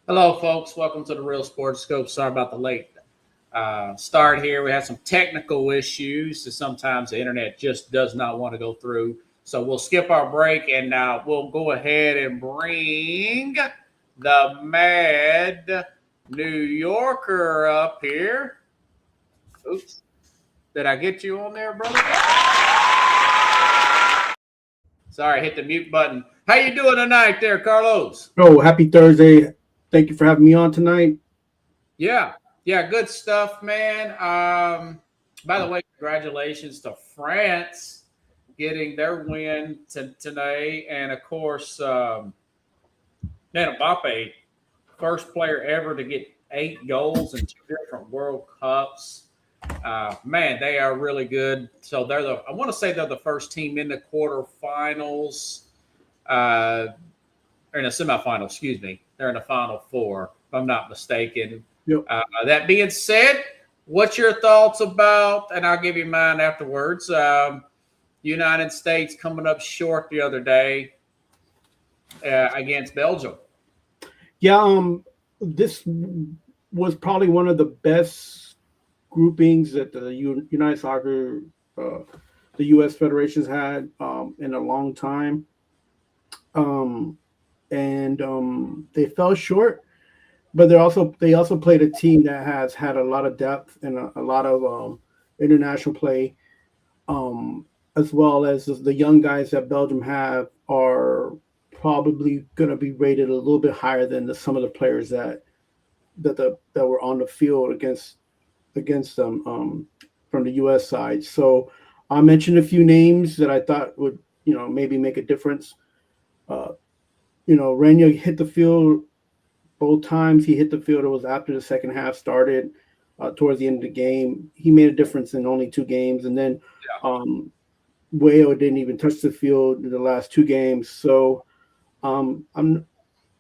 Hello, folks. Welcome to the Real Sports Scope. Sorry about the late start here. We had some technical issues. So sometimes the internet just does not want to go through. So we'll skip our break and we'll go ahead and bring the Mad New Yorker up here. Oops. Did I get you on there, brother? Sorry, hit the mute button. How you doing tonight there, Carlos? Oh, happy Thursday. Thank you for having me on tonight. Yeah, good stuff, man. By the way, congratulations to France getting their win today, and of course, Mbappe, first player ever to get 8 goals in 2 different World Cups. Man, they are really good. So I want to say they're the first team in the quarterfinals, or in the semifinal. Excuse me, they're in the final four, if I'm not mistaken. Yep. That being said, what's your thoughts about, and I'll give you mine afterwards, United States coming up short the other day against Belgium? Yeah, this was probably one of the best groupings that the United Soccer, the U.S. federations had in a long time. And they fell short, but they also played a team that has had a lot of depth and a lot of international play, as well as the young guys that Belgium have are probably going to be rated a little bit higher than some of the players that were on the field against them from the U.S. side. So I mentioned a few names that I thought would maybe make a difference. Rania hit the field both times. He hit the field. It was after the second half started. Towards the end of the game, he made a difference in only 2 games, and then Wayo didn't even touch the field in the last 2 games. So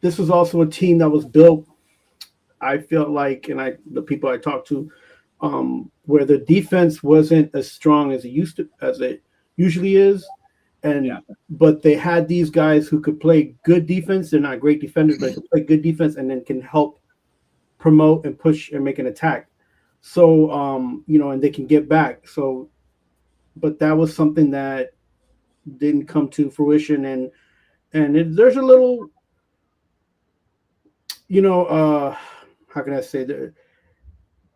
this was also a team that was built, I felt like, and the people I talked to, where the defense wasn't as strong as it usually is, but they had these guys who could play good defense. They're not great defenders, but they can play good defense and then can help promote and push and make an attack. So and they can get back. So, but that was something that didn't come to fruition, and there's a little, how can I say,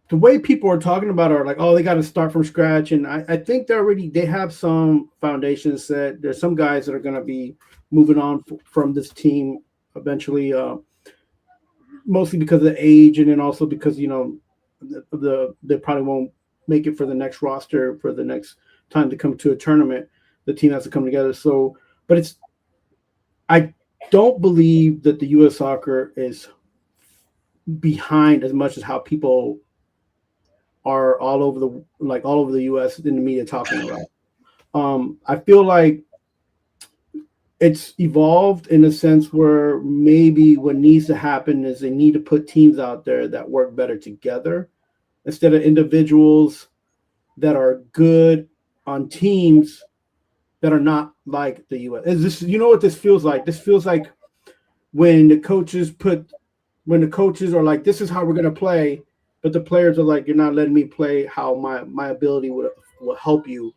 the way people are talking about are like, oh, they got to start from scratch. And I think they have some foundations set. There's some guys that are going to be moving on from this team eventually, mostly because of the age, and then also because, they probably won't make it for the next roster for the next time to come to a tournament. The team has to come together. So, but I don't believe that the U.S. soccer is behind as much as how people are all over the U.S. in the media talking about. I feel like it's evolved in a sense where maybe what needs to happen is they need to put teams out there that work better together instead of individuals that are good on teams that are not like the U.S. What this feels like? This feels like when the coaches are like, this is how we're going to play, but the players are like, you're not letting me play how my ability will help you,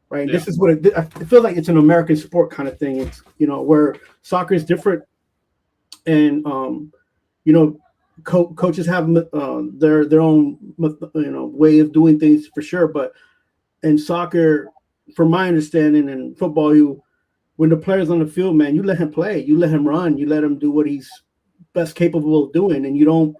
right? Yeah. This is what I feel like. It's an American sport kind of thing. It's where soccer is different, and coaches have their own way of doing things for sure. But in soccer, from my understanding, and football, when the player's on the field, man, you let him play, you let him run, you let him do what he's best capable of doing, and you don't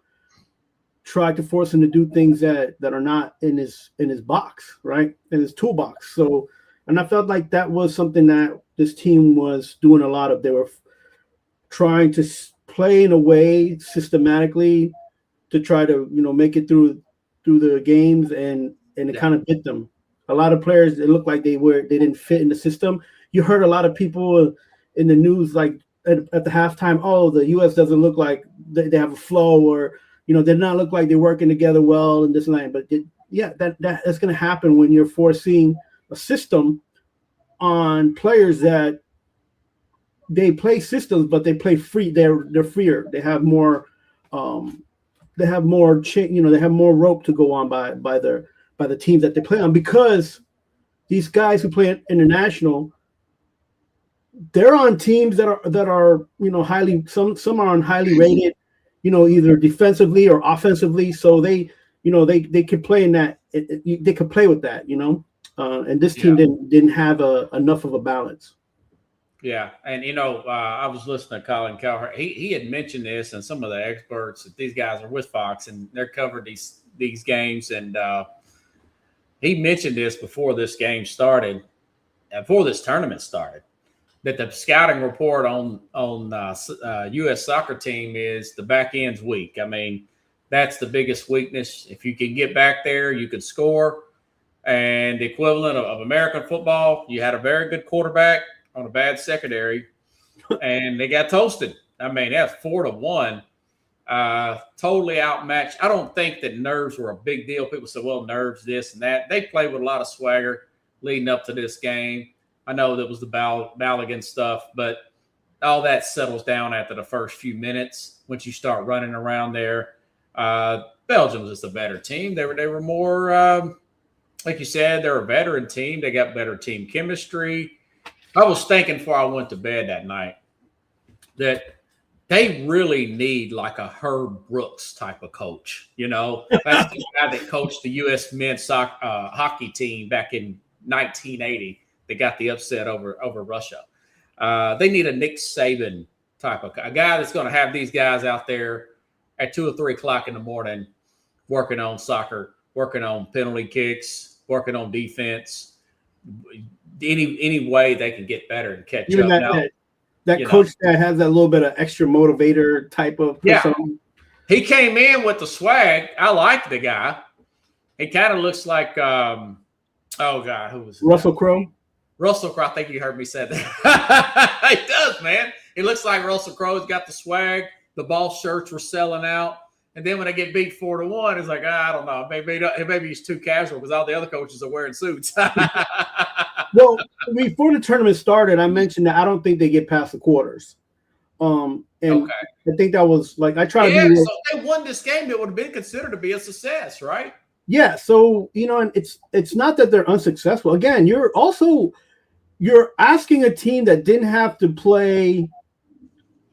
try to force him to do things that are not in his box, right? In his toolbox. So, and I felt like that was something that this team was doing a lot of. They were trying to play in a way systematically to try to, make it through the games, and it kind of bit them. A lot of players, it looked like they didn't fit in the system. You heard a lot of people in the news, like at the halftime, oh, the U.S. doesn't look like they have a flow, or they not look like they're working together well and this and that. But that's going to happen when you're forcing a system on players that they play systems, but they play free. They're freer. They have more they have more they have more rope to go on by the teams that they play on, because these guys who play international, they're on teams that are highly, some are on highly rated, either defensively or offensively. So they could play in that. They could play with that, and this team didn't have enough of a balance. Yeah, and I was listening to Colin Cowherd. He had mentioned this, and some of the experts that these guys are with Fox, and they're covered these games, and he mentioned this before this game started, before this tournament started, that the scouting report on U.S. soccer team is the back end's weak. I mean, that's the biggest weakness. If you can get back there, you can score. And the equivalent of American football, you had a very good quarterback on a bad secondary, and they got toasted. I mean, that's 4-1. Totally outmatched. I don't think that nerves were a big deal. People say, well, nerves, this and that. They played with a lot of swagger leading up to this game. I know that was the Balogun stuff, but all that settles down after the first few minutes once you start running around there. Belgium was just a better team. They were more, like you said, they're a veteran team. They got better team chemistry. I was thinking before I went to bed that night that they really need like a Herb Brooks type of coach. That's the guy that coached the U.S. men's hockey team back in 1980. They got the upset over Russia. They need a Nick Saban type of a guy that's going to have these guys out there at 2 or 3 o'clock in the morning working on soccer, working on penalty kicks, working on defense. Any way they can get better and catch up. That coach that has that little bit of extra motivator type of persona. He came in with the swag. I like the guy. He kind of looks like who was Russell Crowe? Russell Crowe. I think you heard me say that. He does, man. He looks like Russell Crowe. He's got the swag. The ball shirts were selling out. And then when they get beat 4-1, it's like, I don't know. Maybe he's too casual because all the other coaches are wearing suits. Well, before the tournament started, I mentioned that I don't think they get past the quarters. And okay. I think that was like, I tried to. So if they won this game, it would have been considered to be a success, right? Yeah. So, and it's not that they're unsuccessful. Again, you're asking a team that didn't have to play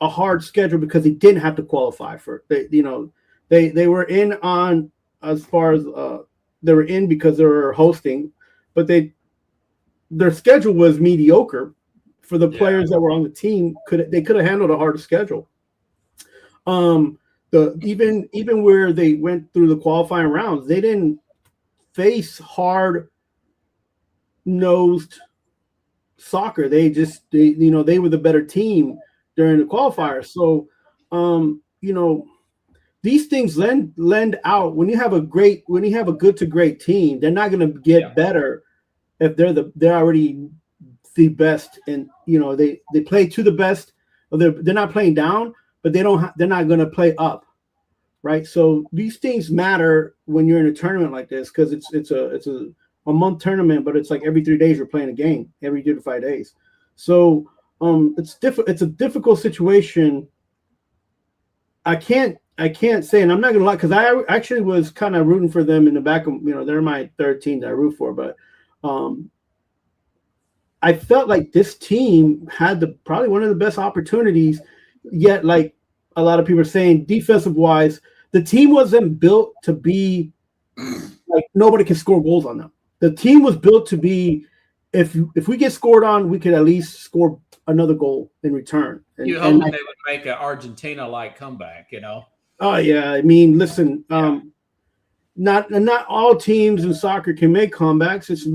a hard schedule because they didn't have to qualify for it. They were in on, as far as they were in because they were hosting, but their schedule was mediocre for the players that were on the team. They could have handled a harder schedule. Even where they went through the qualifying rounds, they didn't face hard nosed soccer. They were the better team during the qualifiers. So these things lend out. When you have a good to great team, they're not going to get better if they're already the best, and they play to the best. They're not playing down, but they're not going to play up, right? So these things matter when you're in a tournament like this, because it's a month tournament, but it's like every 3 days you're playing a game, every 2 to 5 days. So it's a difficult situation. I can't say, and I'm not gonna lie, because I actually was kind of rooting for them in the back of, they're my third team that I root for, but I felt like this team had probably one of the best opportunities, yet like a lot of people are saying, defensive wise, the team wasn't built to be like nobody can score goals on them. The team was built to be, if we get scored on, we could at least score another goal in return. You hope they would make an Argentina-like comeback, Oh yeah, I mean, listen, not all teams in soccer can make comebacks. It's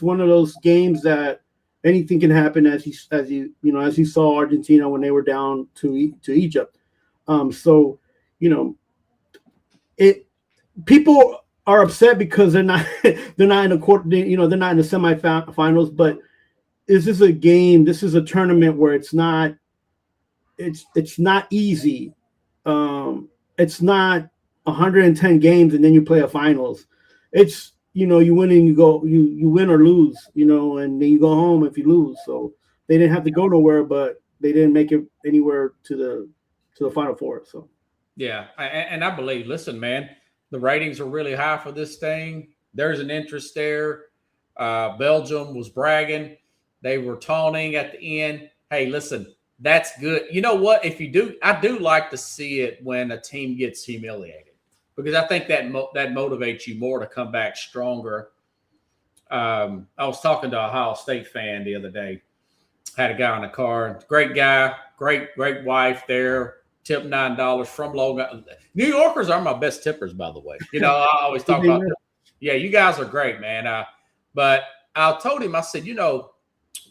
one of those games that anything can happen, as you saw Argentina when they were down to Egypt. People are upset because they're not in the quarter, they're not in the semifinals, but this is a game, this is a tournament where it's not easy. It's not 110 games and then you play a finals. It's, you win and you win or lose, and then you go home if you lose. So they didn't have to go nowhere, but they didn't make it anywhere to the Final Four. So Yeah, and I believe. Listen, man, the ratings are really high for this thing. There's an interest there. Belgium was bragging; they were taunting at the end. Hey, listen, that's good. You know what? If you do, I do like to see it when a team gets humiliated because I think that motivates you more to come back stronger. I was talking to a Ohio State fan the other day. Had a guy in the car, great guy, great wife there. Tip $9 from Logan. New Yorkers are my best tippers, by the way. You know, I always talk about, yeah, you guys are great, man. But I told him, I said, you know,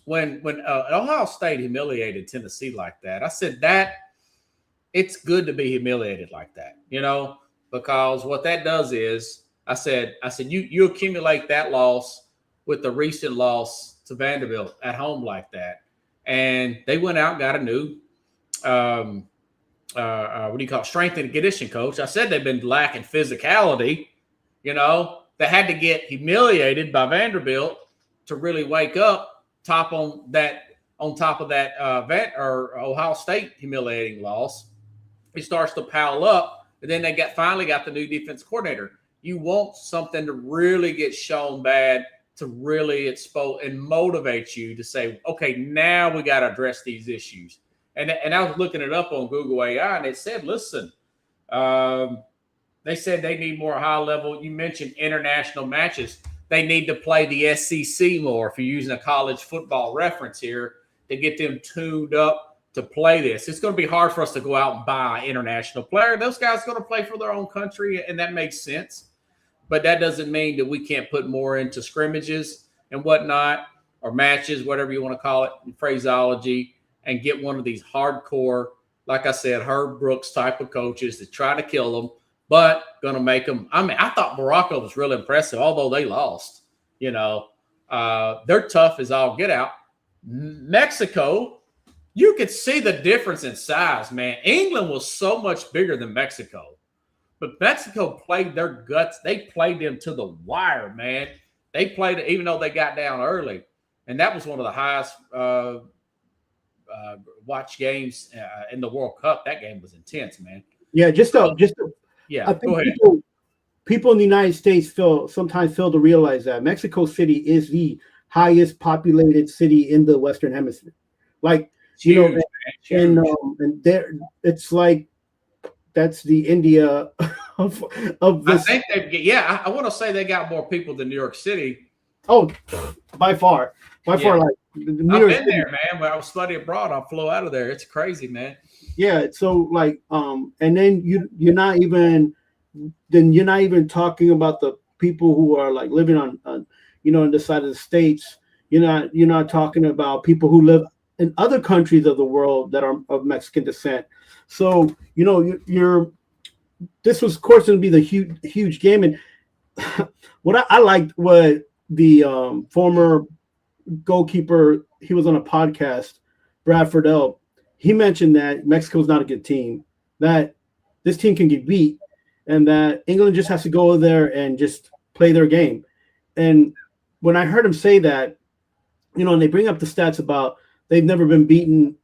when Ohio State humiliated Tennessee like that, I said that it's good to be humiliated like that, you know, because what that does is, I said you accumulate that loss with the recent loss to Vanderbilt at home like that, and they went out and got a new. What do you call it? Strength and conditioning coach. I said they've been lacking physicality. You know, they had to get humiliated by Vanderbilt to really wake up. On top of that, Ohio State humiliating loss, it starts to pile up, and then they finally got the new defense coordinator. You want something to really get shown bad to really expose and motivate you to say, okay, now we got to address these issues. And I was looking it up on Google AI, and it said, listen, they said they need more high level. You mentioned international matches. They need to play the SEC more, if you're using a college football reference here, to get them tuned up to play this. It's going to be hard for us to go out and buy an international player. Those guys are going to play for their own country, and that makes sense. But that doesn't mean that we can't put more into scrimmages and whatnot, or matches, whatever you want to call it, phraseology, and get one of these hardcore, like I said, Herb Brooks type of coaches that try to kill them, but going to make them. I mean, I thought Morocco was really impressive, although they lost. You know, they're tough as all get out. Mexico, you could see the difference in size, man. England was so much bigger than Mexico, but Mexico played their guts. They played them to the wire, man. They played it even though they got down early, and that was one of the highest watch games in the World Cup. That game was intense, man. Yeah, yeah. I think people in the United States sometimes fail to realize that Mexico City is the highest populated city in the Western Hemisphere. Like, you know, and there it's like that's the India of this. I think I want to say they got more people than New York City. Oh, by far. Like I've been there, man. When I was studying abroad, I flew out of there. It's crazy, man. Yeah. So like, and then you're not even talking about the people who are like living on on the side of the states. You're not talking about people who live in other countries of the world that are of Mexican descent. So this was, of course, going to be the huge game. And what I liked what the former goalkeeper, he was on a podcast, Brad Friedel. He mentioned that Mexico is not a good team, that this team can get beat, and that England just has to go there and just play their game. And when I heard him say that, and they bring up the stats about they've never been beaten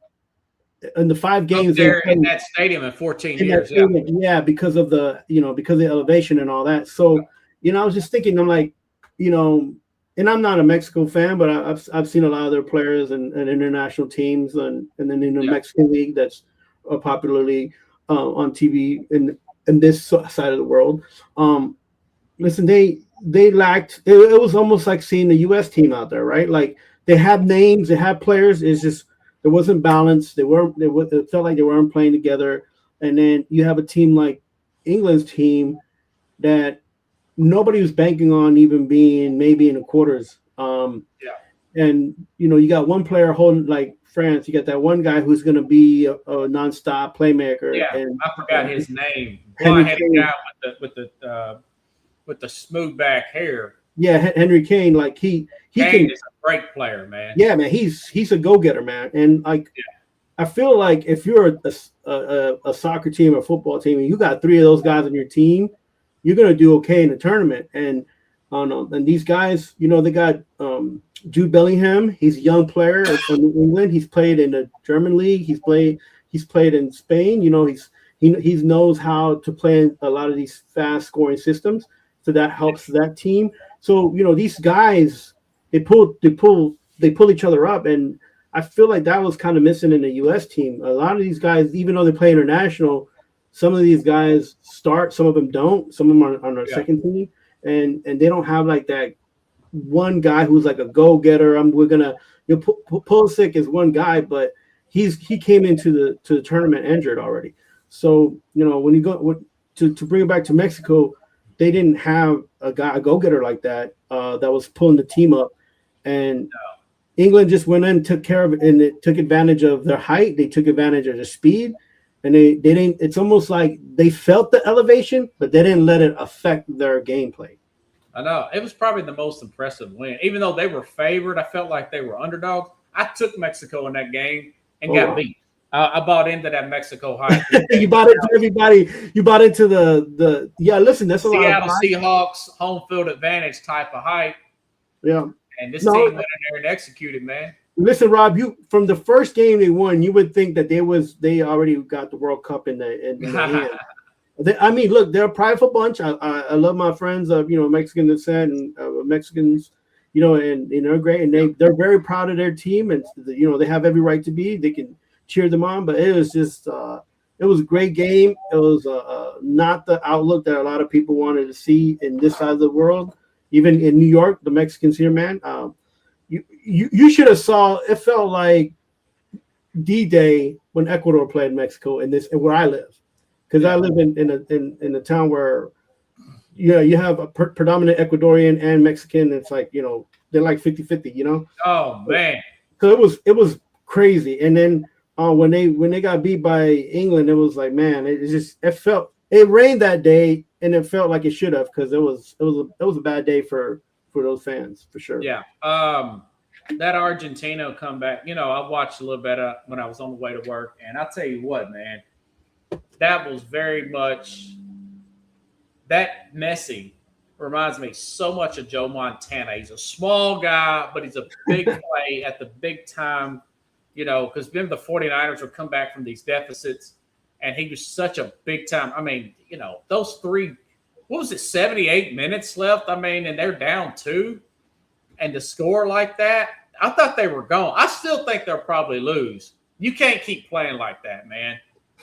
in the 5 games there in that stadium in 14 years. Yeah, because of the elevation and all that. So, I was just thinking, I'm like, and I'm not a Mexico fan, but I've seen a lot of their players and international teams, and then in the Mexican league that's a popular league on TV in this side of the world. Listen, they lacked. It was almost like seeing the U.S. team out there, right? Like they have names, they have players. It's just there wasn't balance. It felt like they weren't playing together. And then you have a team like England's team that nobody was banking on even being maybe in the quarters. And you got one player holding, like France. You got that one guy who's going to be a nonstop playmaker. Yeah, and I forgot his name. Blonde-headed guy with the smooth back hair. Yeah, Henry Kane. Like he Kane is a great player, man. Yeah, man. He's a go-getter, man. And like, I feel like if you're a soccer team or football team and you got 3 of those guys on your team, you're gonna do okay in the tournament. And these guys, they got Jude Bellingham. He's a young player from England. He's played in the German league. He's played in Spain. He knows how to play in a lot of these fast scoring systems, so that helps that team. So these guys, they pull each other up, and I feel like that was kind of missing in the U.S. team. A lot of these guys, even though they play international, some of these guys start, some of them don't. Some of them are on our second team, and they don't have like that one guy who's like a go-getter. Pulisic is one guy, but he came into the tournament injured already. So when you go to bring it back to Mexico, they didn't have a go-getter like that that was pulling the team up, and England just went in, took care of it, and it took advantage of their height. They took advantage of their speed, and they didn't. It's almost like they felt the elevation, but they didn't let it affect their gameplay. I know. It was probably the most impressive win. Even though they were favored, I felt like they were underdogs. I took Mexico in that game and got beat. I bought into that Mexico hype. You bought into everybody. You bought into the listen, that's a Seattle lot of Seahawks home field advantage type of hype. Yeah. And this team went in there and executed, man. Listen, Rob, you from the first game they won, you would think that they already got the World Cup in the hand. I mean, look, they're a prideful bunch. I love my friends of Mexican descent and Mexicans, and they're great, and they're very proud of their team, and they have every right to be. They can cheer them on, but it was just it was a great game. It was not the outlook that a lot of people wanted to see in this side of the world. Even in New York, the Mexicans here, man, you should have saw. It felt like D-Day when Ecuador played Mexico in where I live. Because I live in a town where, you have a predominant Ecuadorian and Mexican. It's like, they're like 50-50, Oh, man. So it was crazy. And then when they got beat by England, it was like, man, it rained that day, and it felt like it should have, because it was a bad day for those fans, for sure. Yeah. That Argentina comeback, I watched a little bit when I was on the way to work, and I'll tell you what, man. That was very much that Messi reminds me so much of Joe Montana. He's a small guy, but he's a big play at the big time, because then the 49ers would come back from these deficits, and he was such a big time. I mean, those 78 minutes left? I mean, and they're down 2, and to score like that, I thought they were gone. I still think they'll probably lose. You can't keep playing like that, man.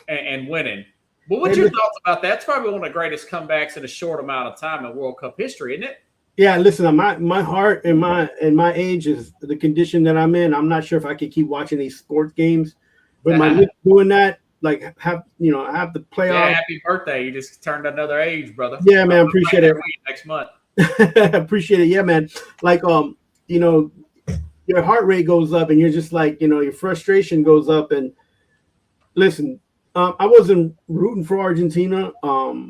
And winning. But what's your thoughts about that? It's probably one of the greatest comebacks in a short amount of time in World Cup history, isn't it? Yeah, listen, my heart and my age is the condition that I'm in. I'm not sure if I can keep watching these sports games, but my lips doing that, like have the playoff. Yeah, happy birthday! You just turned another age, brother. Yeah, man, appreciate it. Next month. Appreciate it. Yeah, man. Like your heart rate goes up, and you're just like your frustration goes up. And listen. I wasn't rooting for Argentina. I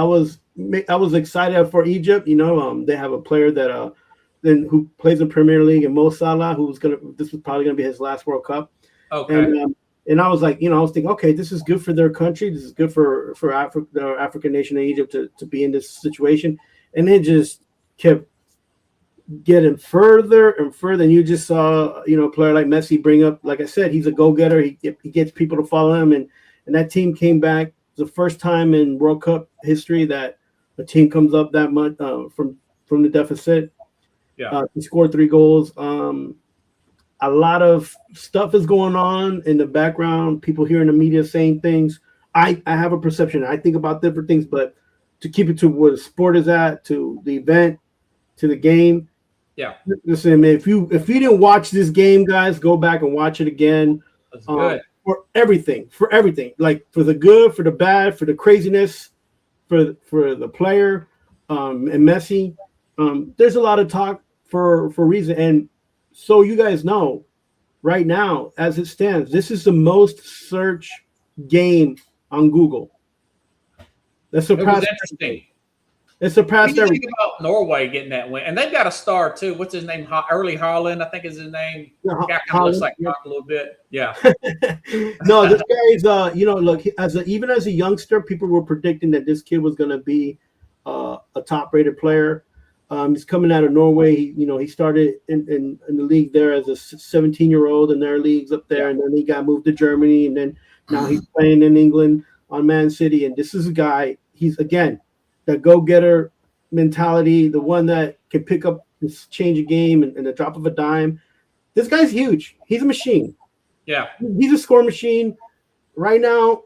was excited for Egypt. They have a player that who plays in Premier League, and Mo Salah, this was probably gonna be his last World Cup. Okay. And I was like, I was thinking, okay, this is good for their country. This is good for the African nation of Egypt to be in this situation. And it just kept getting further and further, and you just saw a player like Messi bring up, like I said, he's a go-getter. He gets people to follow him, and that team came back. It was the first time in World Cup history that a team comes up that much from the deficit. Yeah, he scored 3 goals. A lot of stuff is going on in the background. People here in the media saying things. I have a perception. I think about different things, but to keep it to where the sport is at, to the event, to the game. Yeah. Listen, man, if you didn't watch this game, guys, go back and watch it again. That's good. For everything, like for the good, for the bad, for the craziness, for the player, and Messi. There's a lot of talk for reason, and so you guys know, right now, as it stands, this is the most searched game on Google. That's surpassed. Interesting. It surpassed everything. Think about Norway getting that win, and they've got a star too. What's his name? Erling Haaland, I think is his name. Yeah, guy kind of looks like Rock a little bit. Yeah. No, this guy is. Look, even as a youngster, people were predicting that this kid was going to be a top-rated player. He's coming out of Norway. He started in the league there as a 17-year-old in their leagues up there, and then he got moved to Germany, and then Now he's playing in England on Man City, and this is a guy. He's again the go-getter mentality, the one that can pick up this change a game and the drop of a dime. This guy's huge. He's a machine. Yeah, he's a score machine right now.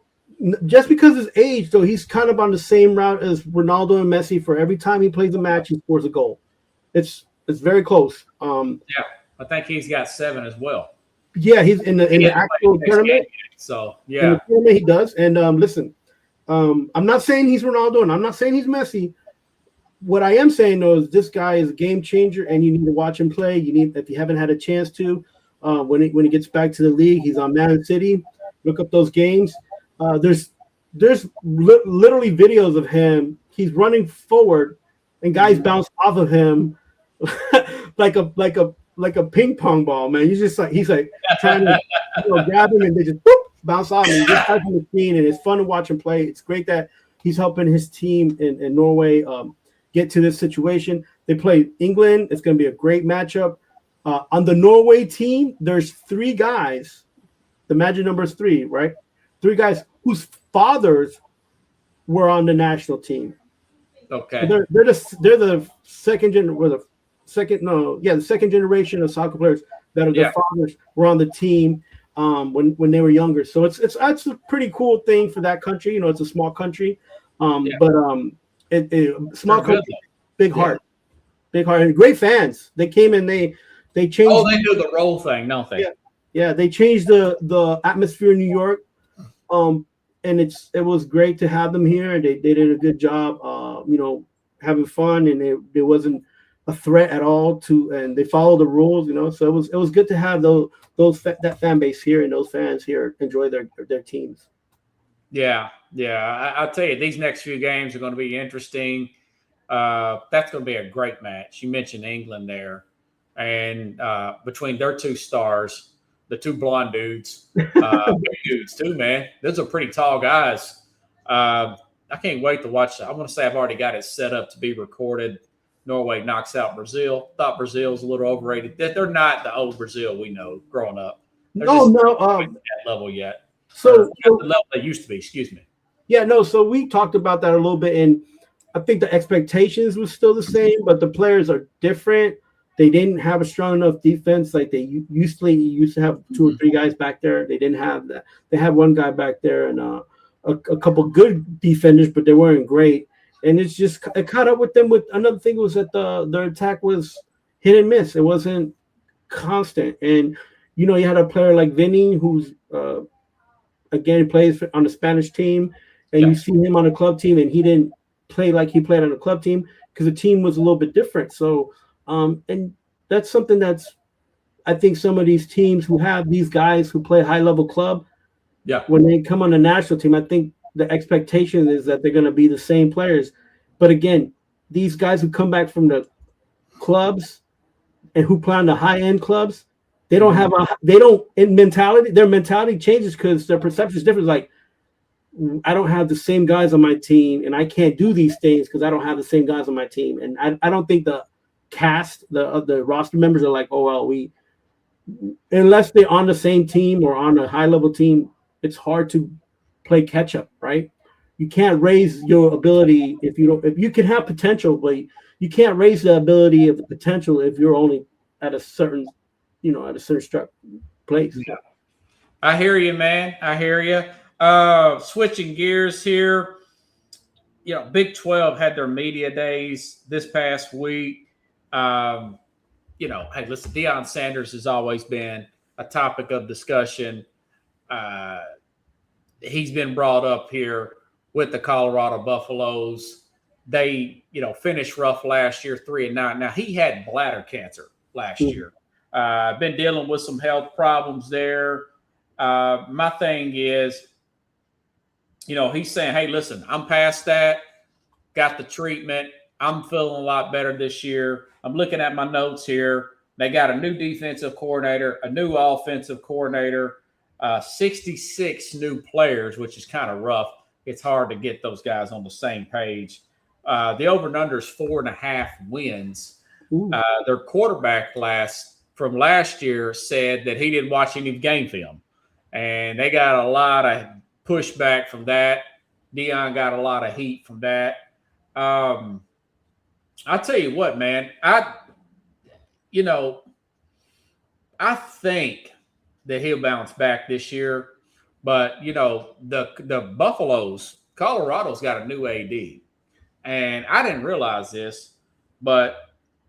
Just because of his age, though, he's kind of on the same route as Ronaldo and Messi. For every time he plays a match, he scores a goal. It's very close. Yeah, I think he's got 7 as well. Yeah, he's in the actual tournament. So in yeah, the tournament he does. And listen, I'm not saying he's Ronaldo, and I'm not saying he's Messi. What I am saying though is this guy is a game changer, and you need to watch him play. You need, if you haven't had a chance to, when he gets back to the league, he's on Man City. Look up those games. There's literally videos of him. He's running forward, and guys bounce off of him like a ping pong ball. Man, he's like trying to grab him, and they just bounce off him. This guy's a machine, and it's fun to watch him play. It's great that he's helping his team in Norway get to this situation. They play England. It's going to be a great matchup. On the Norway team, there's 3 guys. The magic number is 3, right? 3 guys whose fathers were on the national team. Okay. So they're the second generation of soccer players that are their fathers were on the team when they were younger. So it's a pretty cool thing for that country. It's a small country, but small country, big heart, and great fans. They came and they changed. Oh, they do the role thing, don't they? Yeah, they changed the atmosphere in New York, and it was great to have them here. They did a good job, having fun, and it wasn't a threat at all and they followed the rules, So it was good to have that fan base here and those fans here enjoy their teams. Yeah. I'll tell you, these next few games are going to be interesting. That's going to be a great match. You mentioned England there, and between their 2 stars. The 2 blonde dudes, big dudes too, man. Those are pretty tall guys. I can't wait to watch that. I want to say I've already got it set up to be recorded. Norway knocks out Brazil. Thought Brazil's a little overrated. They're not the old Brazil we know growing up. They're not that level yet. So the level they used to be. Excuse me. Yeah, no. So we talked about that a little bit, and I think the expectations were still the same, but the players are different. They didn't have a strong enough defense like they used to have 2 or 3 guys back there. They didn't have that. They had 1 guy back there and a couple good defenders, but they weren't great. And it caught up with them. With another thing was that their attack was hit and miss. It wasn't constant. And you had a player like Vinny, who's again plays on the Spanish team, and you see him on a club team, and he didn't play like he played on a club team because the team was a little bit different. So. And that's something that's, I think some of these teams who have these guys who play high level club, when they come on the national team, I think the expectation is that they're going to be the same players. But again, these guys who come back from the clubs and who play on the high end clubs, their mentality changes because their perception is different. Like, I don't have the same guys on my team, and I can't do these things because I don't have the same guys on my team. And I don't think the cast, the roster members are like, oh well, unless they're on the same team or on a high level team, it's hard to play catch up, right? You can't raise your ability if you can have potential, but you can't raise the ability of the potential if you're only at a certain place. Yeah. I hear you, man. I hear you. Switching gears here. Big 12 had their media days this past week. Hey, listen, Deion Sanders has always been a topic of discussion. He's been brought up here with the Colorado Buffaloes. They, finished rough last year, 3-9. Now, he had bladder cancer last year. Been dealing with some health problems there. My thing is, he's saying, hey, listen, I'm past that, got the treatment. I'm feeling a lot better this year. I'm looking at my notes here. They got a new defensive coordinator, a new offensive coordinator, 66 new players, which is kind of rough. It's hard to get those guys on the same page. The over and under is 4.5 wins. Their quarterback from last year said that he didn't watch any game film. and they got a lot of pushback from that. Deion got a lot of heat from that. I'll tell you what, man. I think that he'll bounce back this year, but the Buffaloes, Colorado's got a new AD, and I didn't realize this, but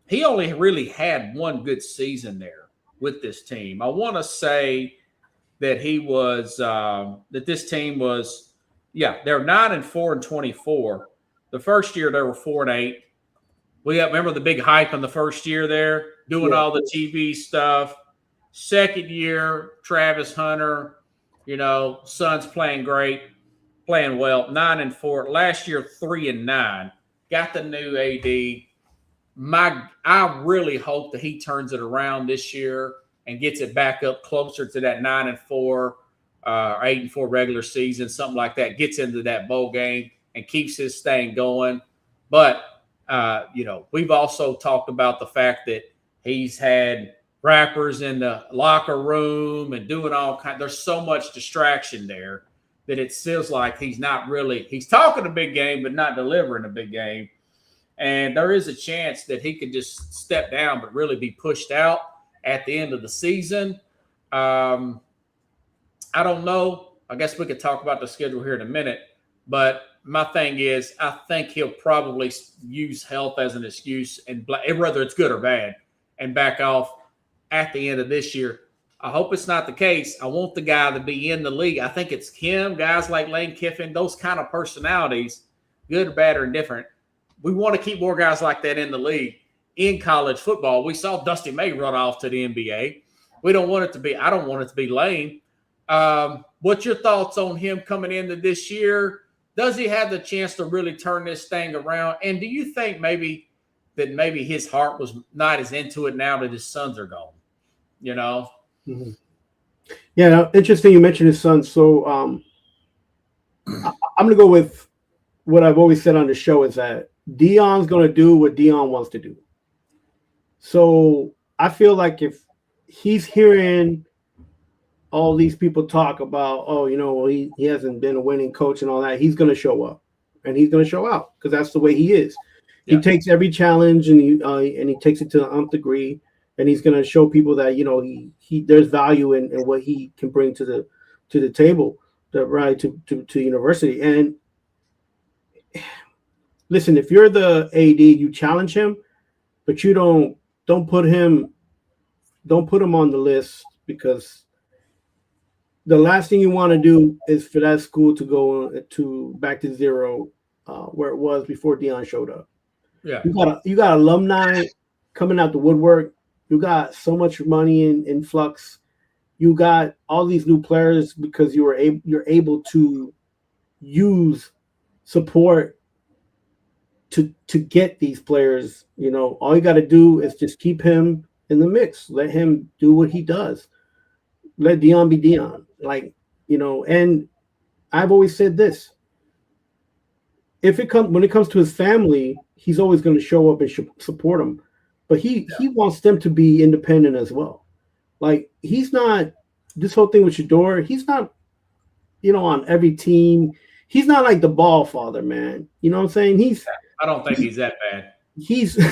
he only really had one good season there with this team. I want to say that he was that this team was, they're 9-4 and 24. The first year they were 4-8. Remember the big hype in the first year there, doing all the TV stuff. Second year, Travis Hunter, Suns playing great, playing well, 9-4. Last year, 3-9. Got the new AD. I really hope that he turns it around this year and gets it back up closer to that 9-4, 8-4 regular season, something like that. Gets into that bowl game and keeps his thing going. But we've also talked about the fact that he's had rappers in the locker room and doing all kinds. There's so much distraction there that it feels like he's talking a big game, but not delivering a big game. And there is a chance that he could just step down, but really be pushed out at the end of the season. I don't know. I guess we could talk about the schedule here in a minute. But my thing is, I think he'll probably use health as an excuse, and whether it's good or bad, and back off at the end of this year. I hope it's not the case. I want the guy to be in the league. I think it's him, guys like Lane Kiffin, those kind of personalities, good or bad or indifferent. We want to keep more guys like that in the league. In college football, we saw Dusty May run off to the NBA. I don't want it to be Lane. What's your thoughts on him coming into this year? Does he have the chance to really turn this thing around? And do you think maybe his heart was not as into it now that his sons are gone? Mm-hmm. Yeah, interesting you mentioned his son. So I'm going to go with what I've always said on the show is that Deion's going to do what Deion wants to do. So I feel like if he's hearing all these people talk about, he hasn't been a winning coach and all that, he's going to show up and he's going to show out because that's the way he is. Yeah. He takes every challenge and he takes it to the nth degree, and he's going to show people that he there's value in what he can bring to the table, to university. And listen, if you're the AD, you challenge him, but you don't put him on the list, because the last thing you want to do is for that school to go to back to zero, where it was before Deion showed up. Yeah, you got alumni coming out the woodwork. You got so much money in flux. You got all these new players because you're able to use support to get these players. All you got to do is just keep him in the mix. Let him do what he does. Let Deion be Deion. And I've always said this. When it comes to his family, he's always going to show up and support them. But he wants them to be independent as well. Like, he's not, this whole thing with Shedeur, he's not, on every team. He's not like the ball father, man. You know what I'm saying? I don't think he's that bad.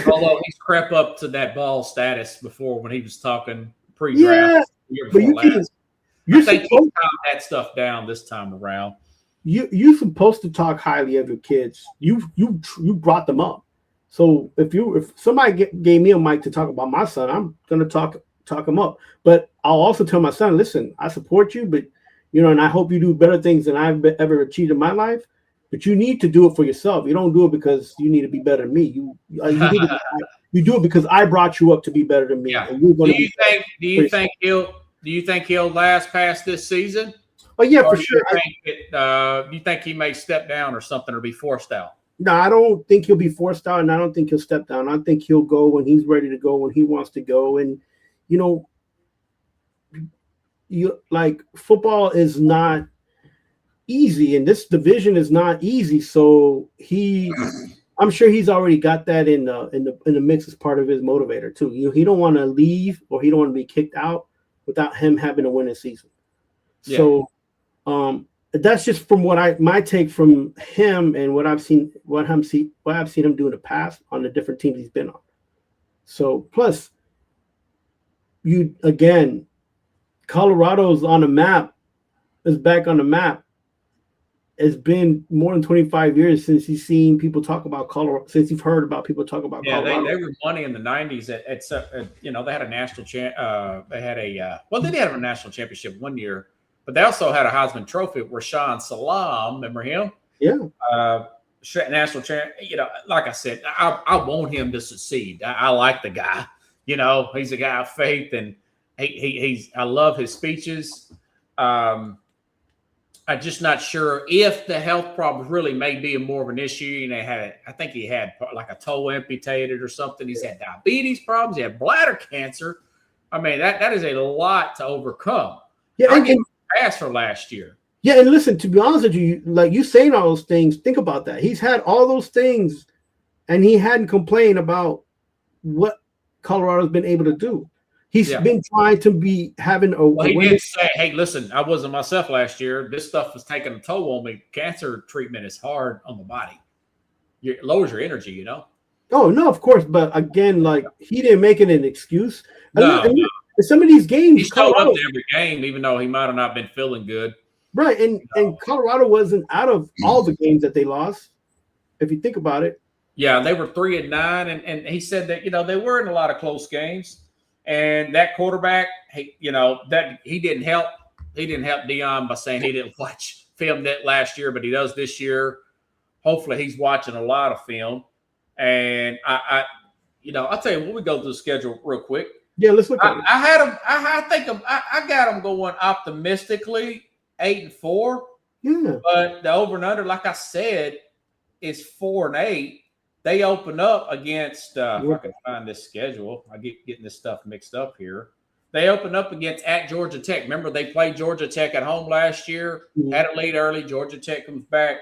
Although he's crept up to that ball status before when he was talking pre-draft. Yeah, but I think he calmed that stuff down this time around. You're supposed to talk highly of your kids. You brought them up. So if somebody gave me a mic to talk about my son, I'm gonna talk him up. But I'll also tell my son, listen, I support you, but and I hope you do better things than I've ever achieved in my life. But you need to do it for yourself. You don't do it because you need to be better than me. You do it because I brought you up to be better than me. Yeah. And you're gonna do you think he'll last past this season? Oh yeah, for sure. Do you think he may step down or something, or be forced out? No, I don't think he'll be forced out, and I don't think he'll step down. I think he'll go when he's ready to go, when he wants to go. And football is not easy, and this division is not easy. So I'm sure he's already got that in the mix as part of his motivator too. He don't want to leave, or he don't want to be kicked out without him having a winning season. Yeah. So that's just from my take from him and what I've seen him do in the past on the different teams he's been on. So plus Colorado's on the map, is back on the map. It's been more than 25 years since you've seen people talk about Colorado, since you've heard about people talk about Colorado. They were money in the 90s they had a national they did have a national championship one year, but they also had a Heisman Trophy with Rashaan Salam. Remember him? Yeah. National champ. Like I said, I want him to succeed. I like the guy. He's a guy of faith, and I love his speeches. I'm just not sure if the health problems really may be more of an issue. I think he had like a toe amputated or something. He's had diabetes problems. He had bladder cancer. I mean, that is a lot to overcome. Yeah, I gave him a pass for last year. Yeah, and listen, to be honest with you, like you saying all those things, think about that. He's had all those things, and he hadn't complained about what Colorado's been able to do. He's been trying to be having a. Well, he did say, "Hey, listen, I wasn't myself last year. This stuff was taking a toll on me. Cancer treatment is hard on the body. It lowers your energy, Oh no, of course, but again, like he didn't make it an excuse. No. In some of these games, he showed up to every game, even though he might have not been feeling good. Right, and Colorado wasn't out of all the games that they lost. If you think about it, yeah, they were 3-9, and he said that they were in a lot of close games. And that quarterback, that he didn't help. He didn't help Deion by saying he didn't watch film that last year, but he does this year. Hopefully, he's watching a lot of film. And I'll tell you, when we go through the schedule real quick. Yeah, let's look at it. I had him. I got him going optimistically 8-4. Yeah, but the over and under, like I said, is 4-8. They open up against, if I can find this schedule, I get getting this stuff mixed up here. They open up at Georgia Tech. Remember, they played Georgia Tech at home last year, had a lead early. Georgia Tech comes back.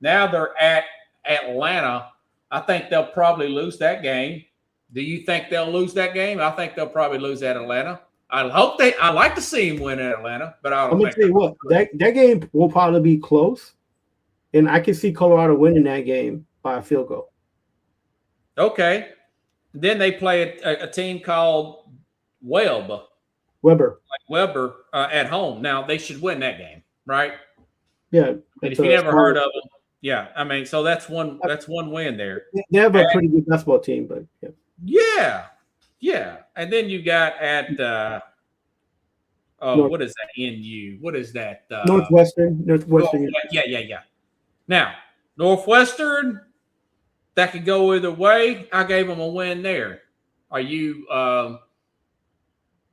Now they're at Atlanta. I think they'll probably lose that game. Do you think they'll lose that game? I think they'll probably lose at Atlanta. I'd like to see him win at Atlanta, but I don't I'm going to tell you what, that game will probably be close, and I can see Colorado winning that game by a field goal. Okay. Then they play a team called Weber at home. Now, they should win that game, right? Yeah. And if you never heard of them, yeah. I mean, so that's one win there. They have a pretty good basketball team, but yeah. Yeah. And then you got at what is that? NU. What is that? Northwestern. Yeah. Now, Northwestern, that could go either way. I gave them a win there. Are you?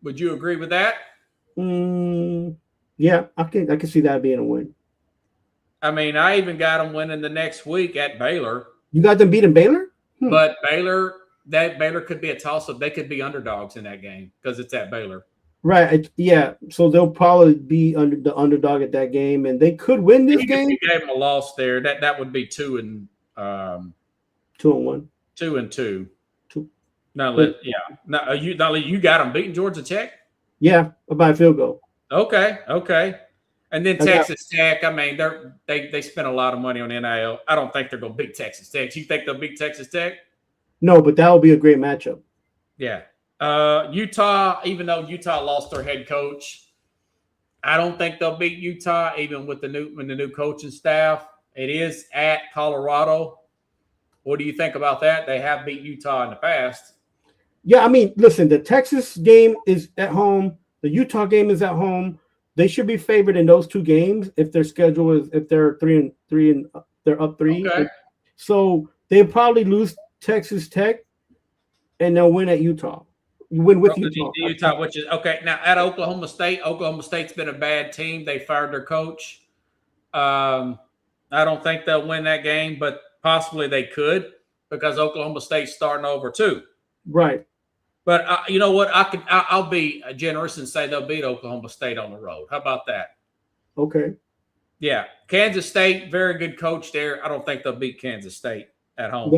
Would you agree with that? Yeah, I can see that being a win. I mean, I even got them winning the next week at Baylor. You got them beating Baylor? But Baylor could be a toss-up. They could be underdogs in that game because it's at Baylor. Right. Yeah. So they'll probably be the underdog at that game, and they could win this game. If you gave them a loss there, that would be 2-1. 2-1. 2-2. No, you got them beating Georgia Tech? Yeah, by a field goal. Okay. And then Texas Tech, I mean, they spent a lot of money on NIL. I don't think they're going to beat Texas Tech. You think they'll beat Texas Tech? No, but that will be a great matchup. Yeah. Utah, even though Utah lost their head coach, I don't think they'll beat Utah, even with the new coaching staff. It is at Colorado. What do you think about that? They have beat Utah in the past. Yeah, I mean, listen, the Texas game is at home. The Utah game is at home. They should be favored in those two games if their schedule is if they're 3-3 and they're up 3. Okay. So they'll probably lose Texas Tech, and they'll win at Utah. You win with Utah, which is okay. Now at Oklahoma State, Oklahoma State's been a bad team. They fired their coach. I don't think they'll win that game, but possibly they could because Oklahoma State's starting over too. Right. But you know what? I'll be generous and say they'll beat Oklahoma State on the road. How about that? Okay. Yeah, Kansas State, very good coach there. I don't think they'll beat Kansas State at home.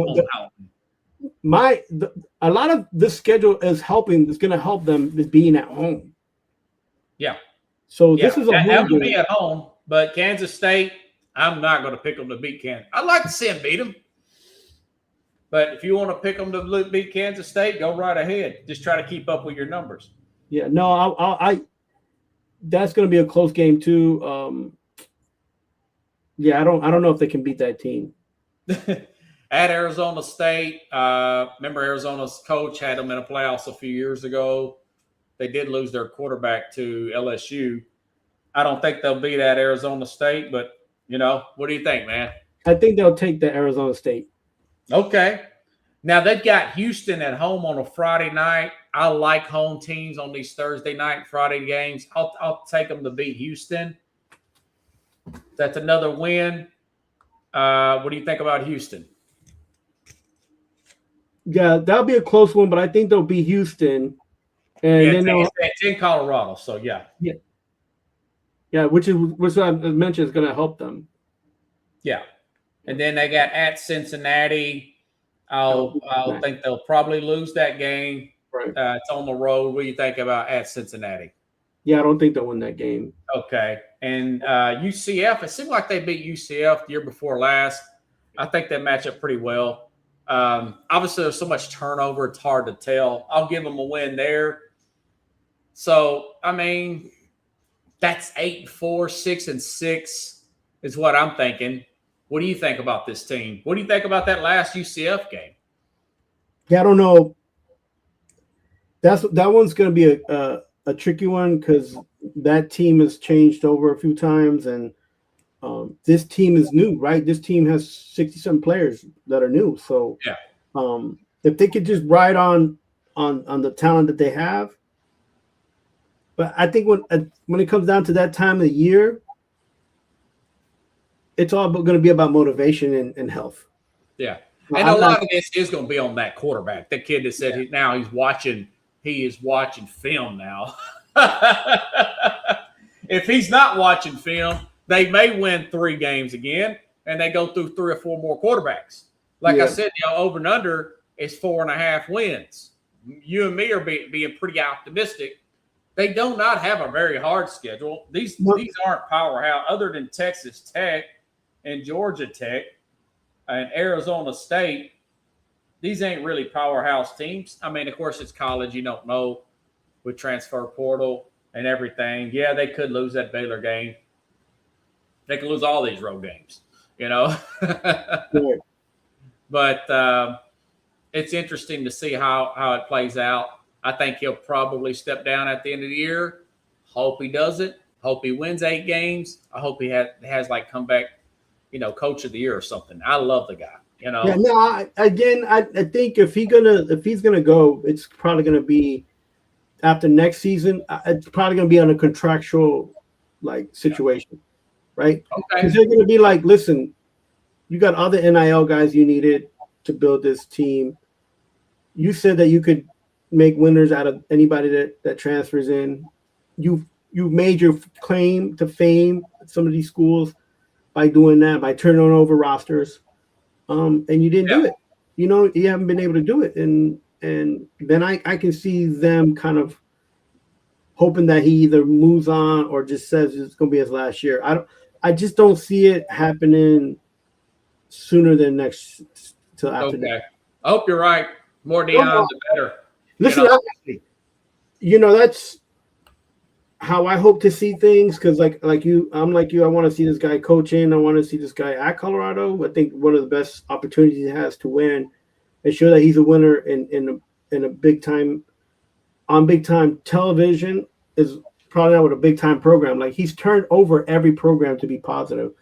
A lot of this schedule is going to help them is being at home. Yeah. So Yeah, this is a that home would be game. at home, but Kansas State, I'm not going to pick them to beat Kansas. I'd like to see them beat them, but if you want to pick them to beat Kansas State, go right ahead. Just try to keep up with your numbers. Yeah, no, I that's going to be a close game too. Yeah, I don't know if they can beat that team. At Arizona State, remember Arizona's coach had them in a playoffs a few years ago. They did lose their quarterback to LSU. I don't think they'll beat at Arizona State, but what do you think, man? I think they'll take the Arizona State. Okay. Now they've got Houston at home on a Friday night. I like home teams on these Thursday night, Friday games. I'll take them to beat Houston. That's another win. What do you think about Houston? Yeah, that'll be a close one, but I think they'll beat Houston. And then it's in Colorado, so yeah. Yeah, which I mentioned is going to help them. Yeah, and then they got at Cincinnati. I'll think they'll probably lose that game. Right. It's on the road. What do you think about at Cincinnati? Yeah, I don't think they'll win that game. Okay, and UCF. It seemed like they beat UCF the year before last. I think they match up pretty well. Obviously, there's so much turnover; it's hard to tell. I'll give them a win there. So, I mean, that's 8-4, 6-6 is what I'm thinking. What do you think about this team? What do you think about that last UCF game? Yeah, I don't know. That one's going to be a tricky one because that team has changed over a few times, and this team is new, right? This team has 67 players that are new. So, yeah, if they could just ride on the talent that they have. But I think when it comes down to that time of the year, it's all going to be about motivation and health. Yeah, and a lot of this is going to be on that quarterback. The kid that said he is watching film now. If he's not watching film, they may win 3 games again, and they go through 3 or 4 more quarterbacks. Like I said, over and under is 4.5 wins. You and me are being pretty optimistic. They do not have a very hard schedule. These aren't powerhouse, other than Texas Tech and Georgia Tech and Arizona State. These ain't really powerhouse teams. I mean, of course, it's college. You don't know with transfer portal and everything. Yeah, they could lose that Baylor game. They could lose all these road games, But it's interesting to see how it plays out. I think he'll probably step down at the end of the year. Hope he does it. Hope he wins 8 games. I hope he has like comeback, coach of the year or something. I love the guy. Yeah, no. I think if he's gonna go, it's probably gonna be after next season. It's probably gonna be on a contractual situation, right? Okay. Because they're gonna be like, listen, you got other NIL guys you needed to build this team. You said that you could make winners out of anybody that transfers in. You've made your claim to fame at some of these schools by doing that, by turning over rosters. And you didn't do it. You haven't been able to do it. And then I can see them kind of hoping that he either moves on or just says it's going to be his last year. I just don't see it happening sooner than next till after that. I hope you're right. More Deion, the better. Listen, that's how I hope to see things. Because I'm like you. I want to see this guy coaching. I want to see this guy at Colorado. I think one of the best opportunities he has to win and show that he's a winner in a big time television is probably not with a big time program. Like, he's turned over every program to be positive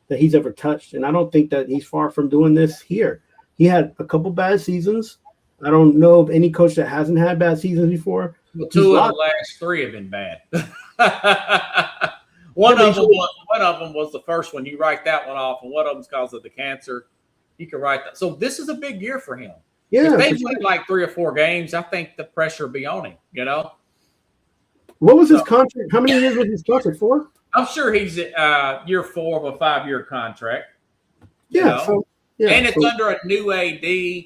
that he's ever touched, and I don't think that he's far from doing this here. He had a couple bad seasons. I don't know of any coach that hasn't had bad seasons before. Well, 2 of the last 3 have been bad. One of them was the first one. You write that one off, and one of them's because of the cancer. You can write that. So this is a big year for him. Yeah, if they win like 3 or 4 games, I think the pressure will be on him. What was his contract? How many years was his contract for? I'm sure he's year 4 of a 5-year contract. Yeah. And it's under a new AD.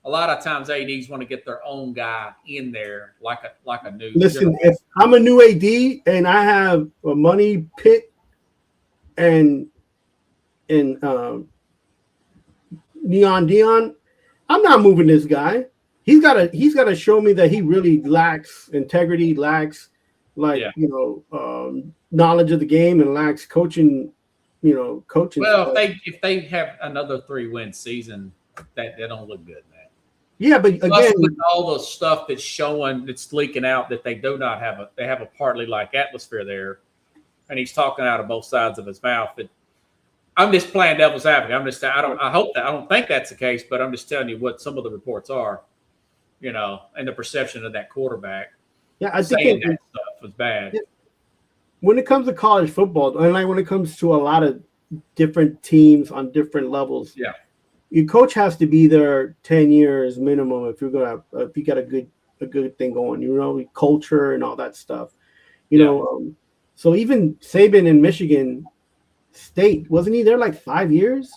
a lot of times ADs want to get their own guy in there, like a new. Listen, if I'm a new AD and I have a money pit and Neon Dion, I'm not moving this guy. He's got to show me that he really lacks integrity, lacks knowledge of the game, and lacks coaching. Coaching. Well, if they have another 3-win season, that don't look good, man. Yeah, but plus, again, with all the stuff that's leaking out that they do not have they have a partly like atmosphere there, and he's talking out of both sides of his mouth. I'm just playing devil's advocate. I don't think that's the case, but I'm just telling you what some of the reports are, and the perception of that quarterback. Yeah, I think that stuff was bad. Yeah. When it comes to college football, and like when it comes to a lot of different teams on different levels, yeah, your coach has to be there 10 years minimum if you got a good thing going, culture and all that stuff. So even Saban in Michigan State, wasn't he there like 5 years?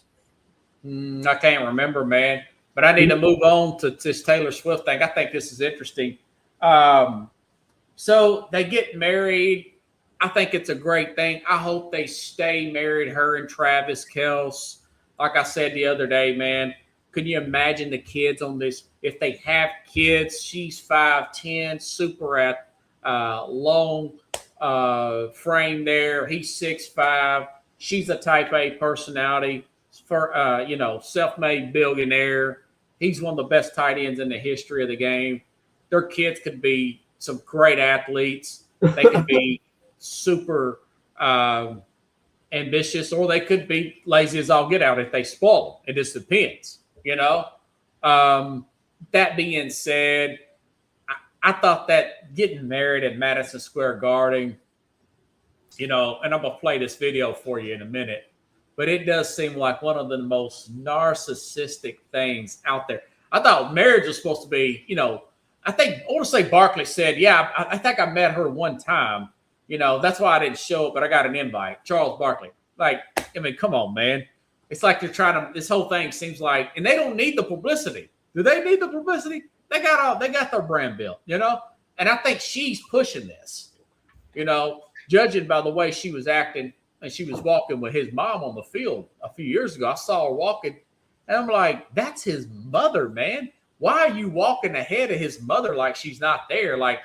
I can't remember, man. But I need to move on to this Taylor Swift thing. I think this is interesting. So they get married. I think it's a great thing. I hope they stay married, her and Travis Kelce. Like I said the other day, man, can you imagine the kids on this? If they have kids, she's 5'10", super long frame there. He's 6'5". She's a type A personality, for self-made billionaire. He's one of the best tight ends in the history of the game. Their kids could be some great athletes. They could be super ambitious, or they could be lazy as all get out if they spoil them. It just depends, That being said, I thought that getting married at Madison Square Garden, and I'm going to play this video for you in a minute, but it does seem like one of the most narcissistic things out there. I thought marriage was supposed to be, I want to say Barkley said, yeah, I think I met her one time. That's why I didn't show up, but I got an invite. Charles Barkley. Come on, man. It's like they're trying to, this whole thing seems like, and they don't need the publicity. Do they need the publicity? They got their brand built, And I think she's pushing this, judging by the way she was acting, and she was walking with his mom on the field a few years ago. I saw her walking, and I'm like, that's his mother, man. Why are you walking ahead of his mother like she's not there? Like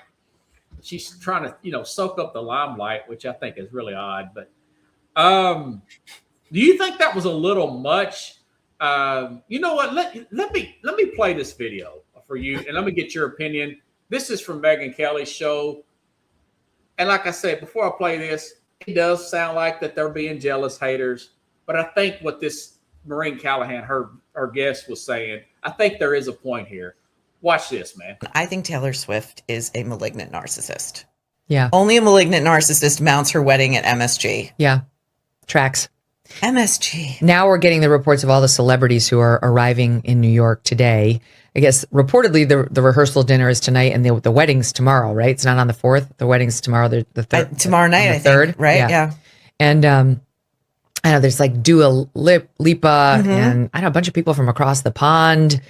she's trying to, soak up the limelight, which I think is really odd. But do you think that was a little much? You know what? Let me play this video for you, and let me get your opinion. This is from Megyn Kelly's show. And like I said, before I play this, it does sound like that they're being jealous haters. But I think what this Maureen Callahan, her guest, was saying, I think there is a point here. Watch this, man. I think Taylor Swift is a malignant narcissist. Yeah. Only a malignant narcissist mounts her wedding at MSG. Yeah. Tracks. MSG. Now we're getting the reports of all the celebrities who are arriving in New York today. I guess reportedly the rehearsal dinner is tonight and the wedding's tomorrow, right? It's not on the 4th. The wedding's tomorrow, the 3rd. Tomorrow night, I think, 3rd, right? Yeah. And I know there's like Dua Lipa and I know a bunch of people from across the pond.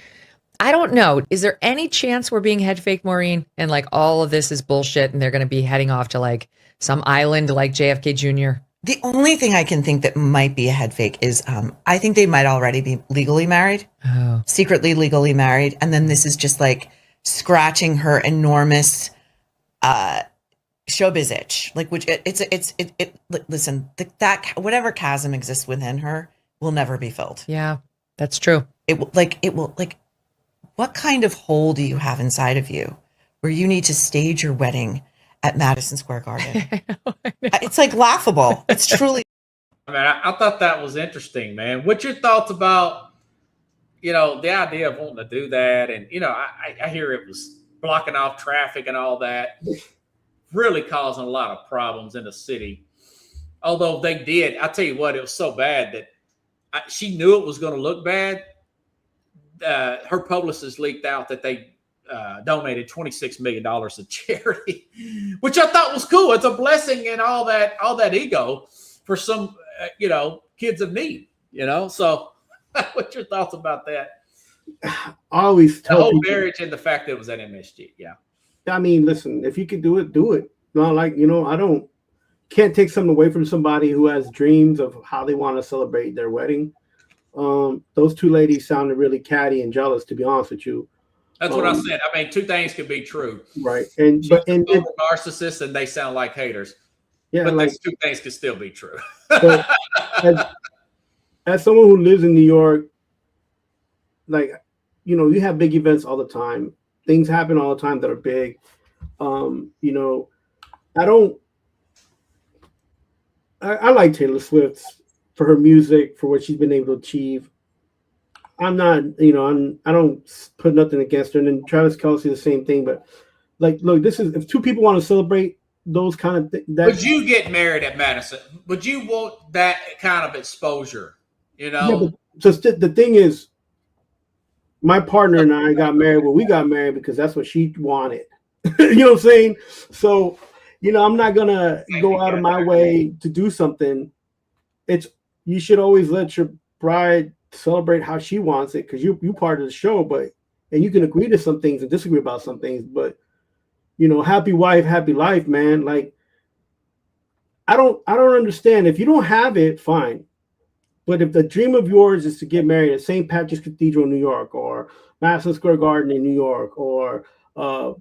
I don't know. Is there any chance we're being head faked, Maureen? And like all of this is bullshit and they're going to be heading off to like some island like JFK Jr.? The only thing I can think that might be a head fake is I think they might already be legally married, secretly legally married. And then this is just like scratching her enormous showbiz itch. Like, which listen, that whatever chasm exists within her will never be filled. Yeah, that's true. It will what kind of hole do you have inside of you where you need to stage your wedding at Madison Square Garden? I know. It's like laughable. It's truly. I thought that was interesting, man. What's your thoughts about, the idea of wanting to do that? And, I hear it was blocking off traffic and all that, really causing a lot of problems in the city. Although they did, I tell you what, it was so bad that she knew it was going to look bad. Her publicist leaked out that they donated $26 million to charity, which I thought was cool. It's a blessing and all that ego for some, kids of need, So what's your thoughts about that? I always The tell whole people, marriage and the fact that it was at MSG. Yeah. I mean, listen, if you could do it, do it. No, like, I don't can't take something away from somebody who has dreams of how they want to celebrate their wedding. Those two ladies sounded really catty and jealous, to be honest with you. That's what I said. I mean, two things could be true. Right. And She's but a and total narcissist and they sound like haters. yeah, But like those two things could still be true. but as someone who lives in New York, like, you have big events all the time. Things happen all the time that are big. I don't. I like Taylor Swift for her music, for what she's been able to achieve. I'm not, I don't put nothing against her. And then Travis Kelce, the same thing. But like, look, this is if two people want to celebrate those kind of things. Would you get married at Madison? Would you want that kind of exposure? Yeah, but so the thing is, my partner and I got married. Well, we got married because that's what she wanted. You know what I'm saying? So, I'm not gonna go out of my way to do something. You should always let your bride celebrate how she wants it, because you part of the show. And you can agree to some things and disagree about some things. But happy wife, happy life, man. Like, I don't understand. If you don't have it, fine. But if the dream of yours is to get married at St. Patrick's Cathedral in New York, or Madison Square Garden in New York, or the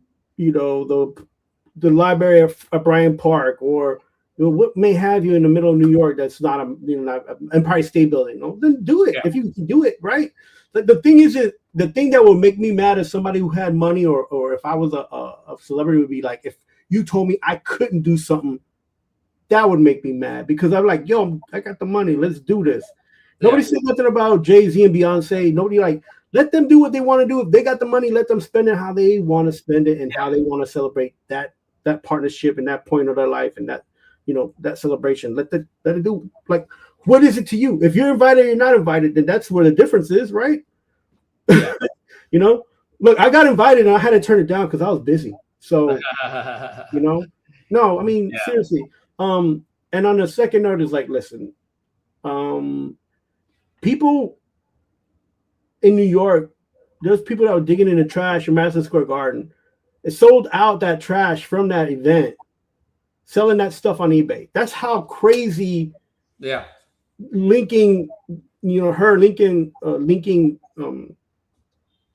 library of Bryant Park, or what may have you in the middle of New York that's not not Empire State Building, then do it. Yeah. If you can do it, right? The thing is, the thing that will make me mad as somebody who had money, or if I was a celebrity, would be like if you told me I couldn't do something. That would make me mad, because I'm like, yo, I got the money. Let's do this. Yeah. Nobody said nothing about Jay-Z and Beyonce. Nobody let them do what they want to do. If they got the money, let them spend it how they want to spend it and how they want to celebrate that partnership and that point of their life and that, that celebration. Let it do. Like, what is it to you? If you're invited or you're not invited, then that's where the difference is, right? Yeah. Look, I got invited and I had to turn it down because I was busy. So, no, I mean, seriously. And on the second note is like, listen, people in New York, there's people that were digging in the trash in Madison Square Garden. It sold out that trash from that event, selling that stuff on eBay. That's how crazy. Yeah. Linking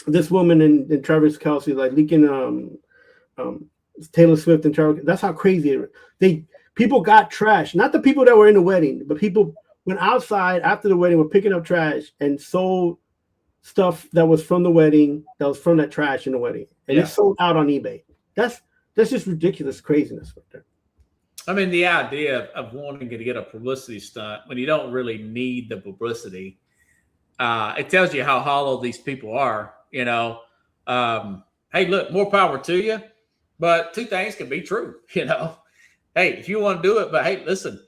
this woman and Travis Kelce, like linking Taylor Swift and Travis. That's how crazy people got trash. Not the people that were in the wedding, but people went outside after the wedding, were picking up trash and sold stuff that was from the wedding, that was from that trash in the wedding, and it sold out on eBay. That's just ridiculous craziness right there. I mean, the idea of wanting to get a publicity stunt when you don't really need the publicity, it tells you how hollow these people are. Hey, look, more power to you, but two things can be true. Hey, if you want to do it, but hey, listen,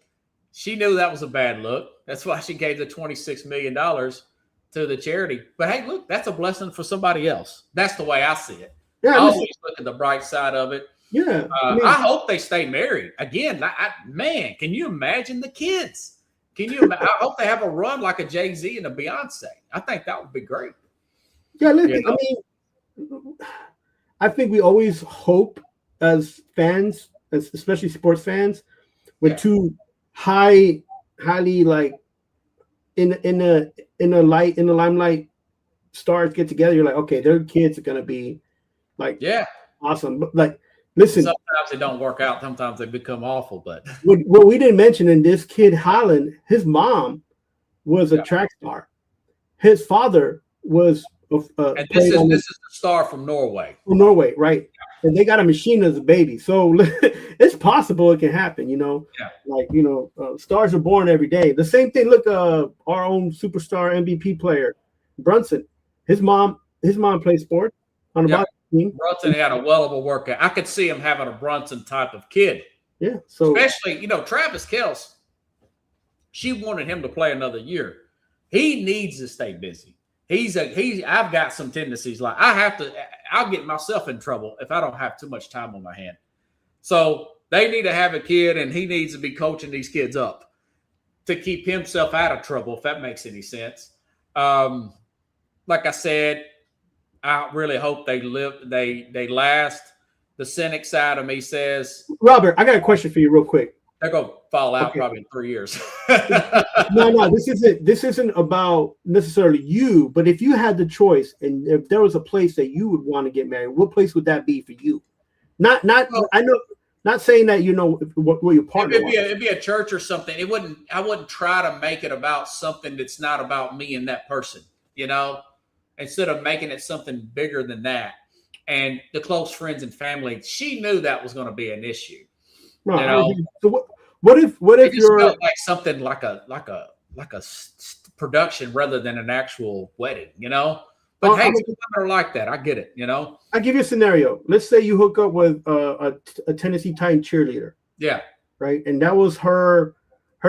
she knew that was a bad look. That's why she gave the $26 million to the charity. But hey, look, that's a blessing for somebody else. That's the way I see it. Yeah, I always look at the bright side of it. Yeah, I hope they stay married. Again, man, can you imagine the kids? I hope they have a run like a Jay-Z and a Beyonce. I think that would be great. Yeah, listen, I mean, I think we always hope as fans, especially sports fans, when two highly like in the limelight stars get together, you're like, okay, their kids are gonna be like awesome. But like, listen, sometimes they don't work out, sometimes they become awful. But what we didn't mention, in this kid Holland, his mom was a track star. His father was and this is the star from Norway. From Norway, right? And they got a machine as a baby, so it's possible it can happen. Stars are born every day. The same thing. Look, our own superstar MVP player, Brunson. His mom plays sports on the boxing team. Brunson had a well of a workout. I could see him having a Brunson type of kid. Yeah. So especially, Travis Kelce, she wanted him to play another year. He needs to stay busy. I've got some tendencies like I'll get myself in trouble if I don't have too much time on my hand. So they need to have a kid, and he needs to be coaching these kids up to keep himself out of trouble, if that makes any sense. like I said, I really hope they last. The cynic side of me says, Robert, I got a question for you real quick. they're gonna fall out Okay. probably in 3 years. No, this isn't about necessarily you, but if you had the choice and if there was a place that you would want to get married, what place would that be for you? Not I know, not saying that you know what your partner wants. It'd be a church or something. I wouldn't try to make it about something that's not about me and that person, you know, instead of making it something bigger than that. And the close friends and family, she knew that was going to be an issue. No, You know? So what if It just you're felt like something like a production rather than an actual wedding, you know. But hey, some women are like that. I get it, you know. I'll give you a scenario. Let's say you hook up with a Tennessee Titan cheerleader. Yeah. Right. And that was her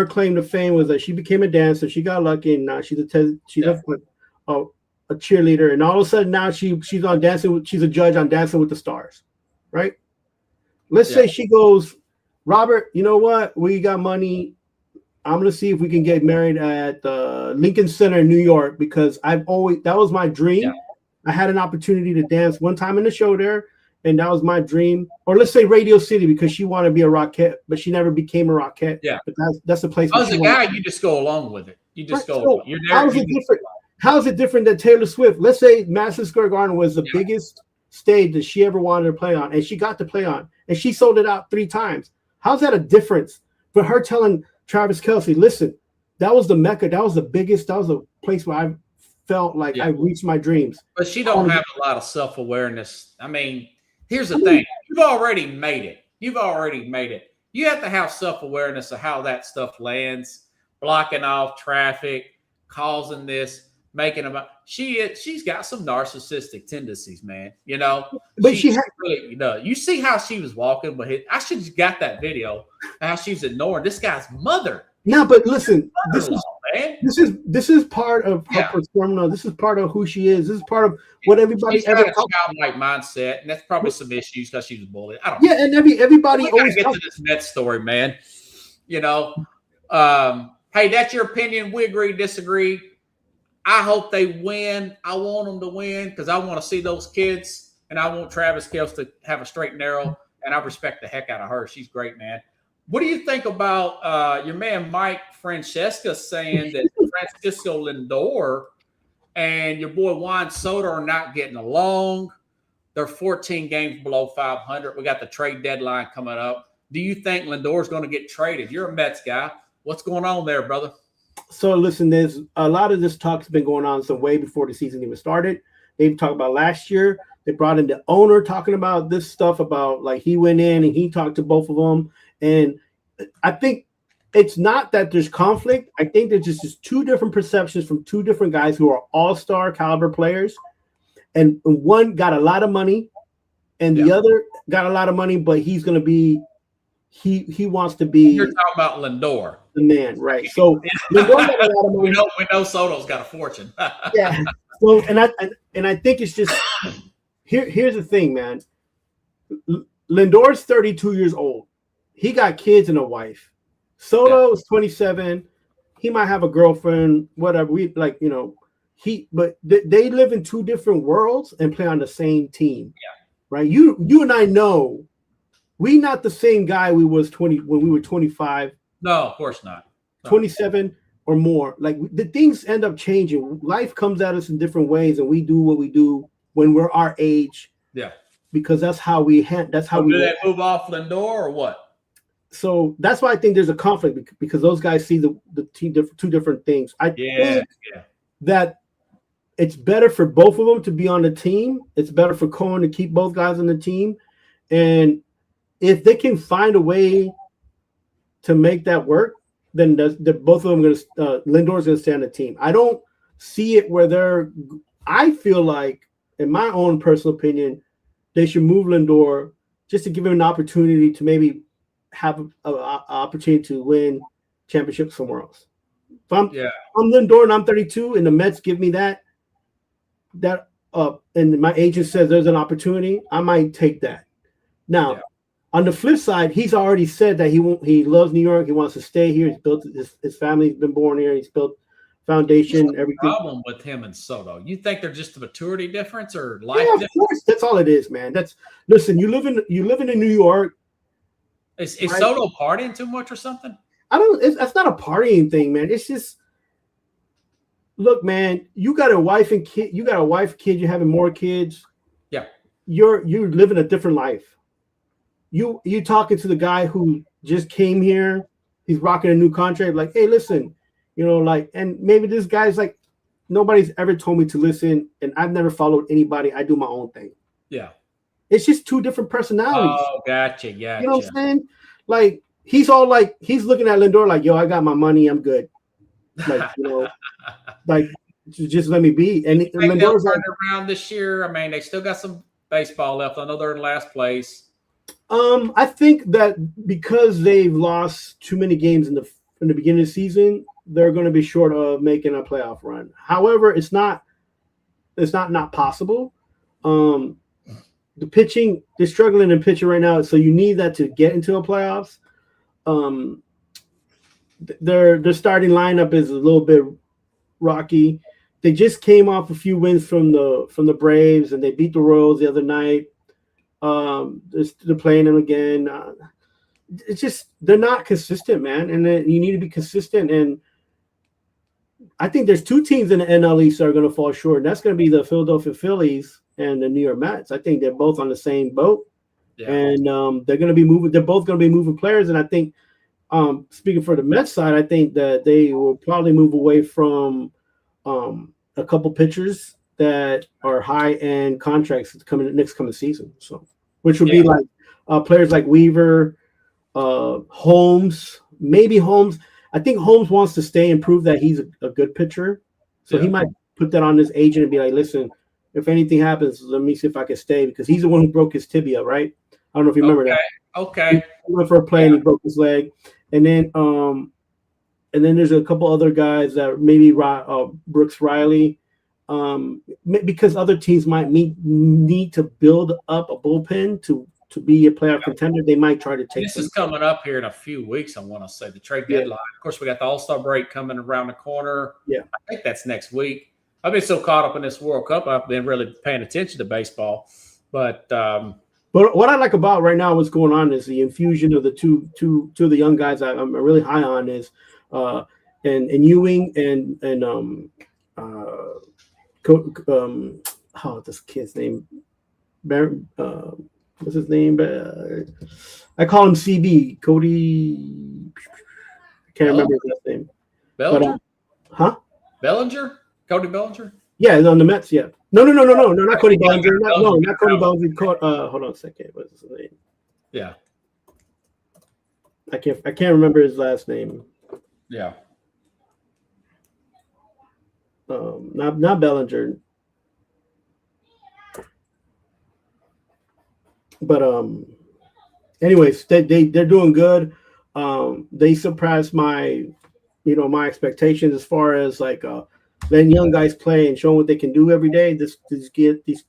claim to fame was that she became a dancer. She got lucky, and now she's a cheerleader. And all of a sudden now she's on Dancing. She's a judge on Dancing with the Stars. Right. Let's say she goes, Robert, you know what? We got money. I'm going to see if we can get married at Lincoln Center in New York, because that was my dream. Yeah. I had an opportunity to dance one time in the show there, and that was my dream. Or let's say Radio City, because she wanted to be a Rockette, but she never became a Rockette. Yeah. But that's the place. As a guy, you just go along with it. You just go along. You're there. How is it different than Taylor Swift? Let's say Madison Square Garden was the biggest stage that she ever wanted to play on, and she got to play on, and she sold it out 3 times. How's that a difference for her telling Travis Kelce, listen, that was the Mecca, that was the biggest, that was a place where I felt like I reached my dreams. But she don't have a lot of self-awareness. I mean, here's the thing. You've already made it. You have to have self-awareness of how that stuff lands, blocking off traffic, causing this, making about. She's got some narcissistic tendencies, man. You know, but really, you see how she was walking, but I should have got that video. How she's ignoring this guy's mother. No, but listen, this is part of her persona. This is part of who she is. This is part of what everybody ever got a childlike mindset, and that's probably some issues because she was bullied. I don't know. Yeah, and everybody always get to this Mets story, man. You know, hey, that's your opinion. We agree, disagree. I hope they win. I want them to win because I want to see those kids, and I want Travis Kelce to have a straight and narrow, and I respect the heck out of her. She's great, man. What do you think about your man Mike Francesca saying that Francisco Lindor and your boy Juan Soto are not getting along? They're 14 games below 500. We got the trade deadline coming up. Do you think Lindor's going to get traded? You're a Mets guy. What's going on there, brother? So listen, there's a lot of this talk's been going on some way before the season even started. They've talked about last year. They brought in the owner talking about this stuff about like he went in and he talked to both of them. And I think it's not that there's conflict. I think there's just 2 different perceptions from 2 different guys who are all-star caliber players. And one got a lot of money and the other got a lot of money, but he's going to be, he wants to be. You're talking about Lindor. The man, right? So Lindor got a lot of money. We know Soto's got a fortune. Yeah. So and I think it's just here's the thing, man. Lindor's 32 years old. He got kids and a wife. Soto is 27. He might have a girlfriend, whatever. We like, you know, but they live in 2 different worlds and play on the same team. Yeah. Right. You and I know we not the same guy we was 20 when we were 25. No, of course not. No. 27 or more. Like the things end up changing. Life comes at us in different ways, and we do what we do when we're our age. Yeah. Because that's how we that's how we do they move off Lindor or what? So that's why I think there's a conflict, because those guys see the 2 different things. I think that it's better for both of them to be on the team. It's better for Cohen to keep both guys on the team. And if they can find a way to make that work, then both of them Lindor's going to stay on the team. I don't see it where I feel like, in my own personal opinion, they should move Lindor just to give him an opportunity to maybe have an opportunity to win championship somewhere else. If I'm Lindor and I'm 32 and the Mets give me that and my agent says there's an opportunity, I might take that. Now, on the flip side, he's already said that he loves New York. He wants to stay here. He's built his family's been born here. He's built foundation, What's the everything. problem with him and Soto? You think they're just a maturity difference or life Yeah, of difference? course. That's all it is, man. Listen. You live in New York. Is Right. Soto partying too much or something? That's not a partying thing, man. It's just, look, man. You got a wife and kid. You got a wife, kid. You're having more kids. Yeah. You're living a different life. You talking to the guy who just came here. He's rocking a new contract. Like, hey, listen, and maybe this guy's like, nobody's ever told me to listen, and I've never followed anybody. I do my own thing. Yeah. It's just two different personalities. Oh, gotcha. You know what I'm saying? Like, he's looking at Lindor like, yo, I got my money. I'm good. Like, like, just let me be. And Lindor's like, around this year. I mean, they still got some baseball left. I know they're in last place. I think that because they've lost too many games in the beginning of the season, they're going to be short of making a playoff run. However, it's not possible. The pitching, they're struggling in pitching right now, so you need that to get into the playoffs. Their starting lineup is a little bit rocky. They just came off a few wins from the Braves, and they beat the Royals the other night. They're playing them again. It's just they're not consistent, man, and you need to be consistent. And I think there's two teams in the NL East that are going to fall short, and that's going to be the Philadelphia Phillies and the New York Mets. I think they're both on the same boat, and they're going to be moving. They're both going to be moving players, and I think, speaking for the Mets side, I think that they will probably move away from a couple pitchers that are high-end contracts next coming season. So, which would be like players like Weaver, Holmes, maybe Holmes. I think Holmes wants to stay and prove that he's a good pitcher. So he might put that on his agent and be like, listen, if anything happens, let me see if I can stay, because he's the one who broke his tibia, right? I don't know if you remember that. Okay. He went for a play and he broke his leg. And then there's a couple other guys that maybe Brooks Riley, because other teams might need to build up a bullpen to be a playoff contender. They might try to take. This is coming up here in a few weeks. I want to say the trade deadline. Of course, we got the All-Star break coming around the corner. Yeah, I think that's next week. I've been so caught up in this World Cup, I've been really paying attention to baseball. But what I like about right now, what's going on is the infusion of the two of the young guys I'm really high on is and Ewing and this kid's name, what's his name? I call him CB, Cody. I can't remember his last name. Bellinger? But, Bellinger? Cody Bellinger? Yeah, on the Mets. Yeah. No, not Cody Bellinger. Not Cody Bellinger. Hold on a second. What's his name? Yeah. I can't remember his last name. Yeah. Not Bellinger. But anyways, they're doing good. They surpassed my expectations as far as like letting young guys play and showing what they can do every day. These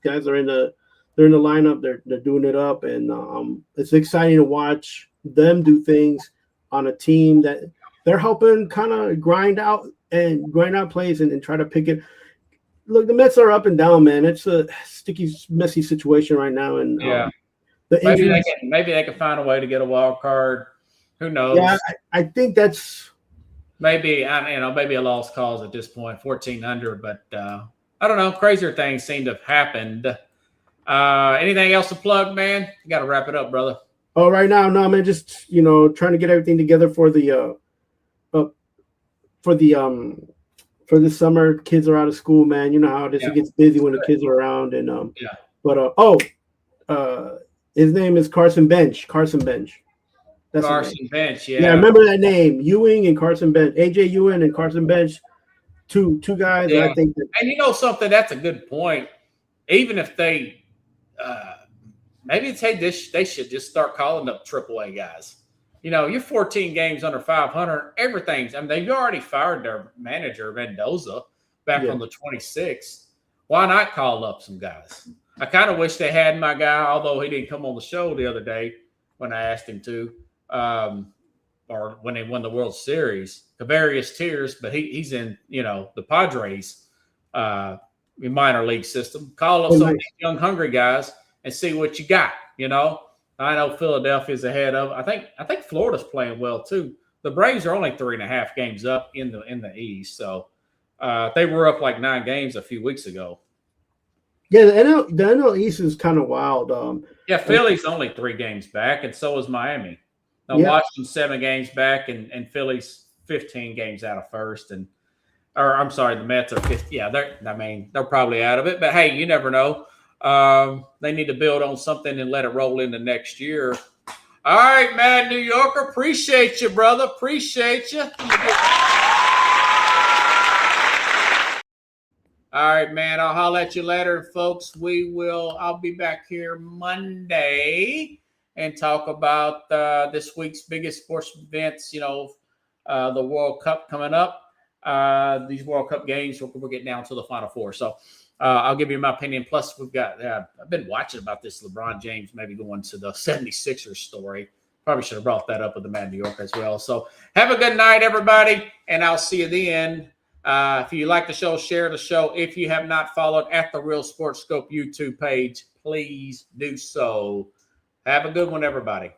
guys are they're in the lineup. They're doing it up, and it's exciting to watch them do things on a team that they're helping kind of grind out plays and try to pick it. Look, the Mets are up and down, man. It's a sticky, messy situation right now, and maybe they can find a way to get a wild card. Who knows? Yeah, I think that's maybe maybe a lost cause at this point, 1,400. But I don't know. Crazier things seem to have happened. Anything else to plug, man? You got to wrap it up, brother. Oh, right now, no, man. Just trying to get everything together for this summer. Kids are out of school, man. You know how it is. It gets busy when the kids are around, and his name is Carson Bench. That's Carson Bench, yeah. I remember that name. Ewing and Carson Bench. AJ Ewing and Carson Bench. Two guys. Yeah. I think and you know something, that's a good point. Even if they maybe they should just start calling up AAA guys. You're 14 games under 500. Everything's. I mean, they've already fired their manager Mendoza back on the 26th. Why not call up some guys? I kind of wish they had my guy, although he didn't come on the show the other day when I asked him to. Or or when they won the World Series, the various tiers, but he's in, the Padres minor league system. Call up some of these young, hungry guys and see what you got. I know Philadelphia's ahead of. I think Florida's playing well too. The Braves are only 3.5 games up in the East, so they were up like 9 games a few weeks ago. Yeah, the NL East is kind of wild. Philly's only 3 games back, and so is Miami. Now, Washington's 7 games back, and Philly's 15 games out of first, the Mets are 50. Yeah, they're probably out of it, but hey, you never know. They need to build on something and let it roll into next year. All right, Mad New Yorker, appreciate you, brother. Appreciate you. All right, man. I'll holler at you later, folks. I'll be back here Monday and talk about this week's biggest sports events. The World Cup coming up. These World Cup games, we're getting down to the Final Four. So I'll give you my opinion. Plus, we've got I've been watching about this LeBron James maybe going to the 76ers story. Probably should have brought that up with the Mad New York as well. So have a good night, everybody, and I'll see you then. If you like the show, share the show. If you have not followed at the Real Sports Scope YouTube page, please do so. Have a good one, everybody.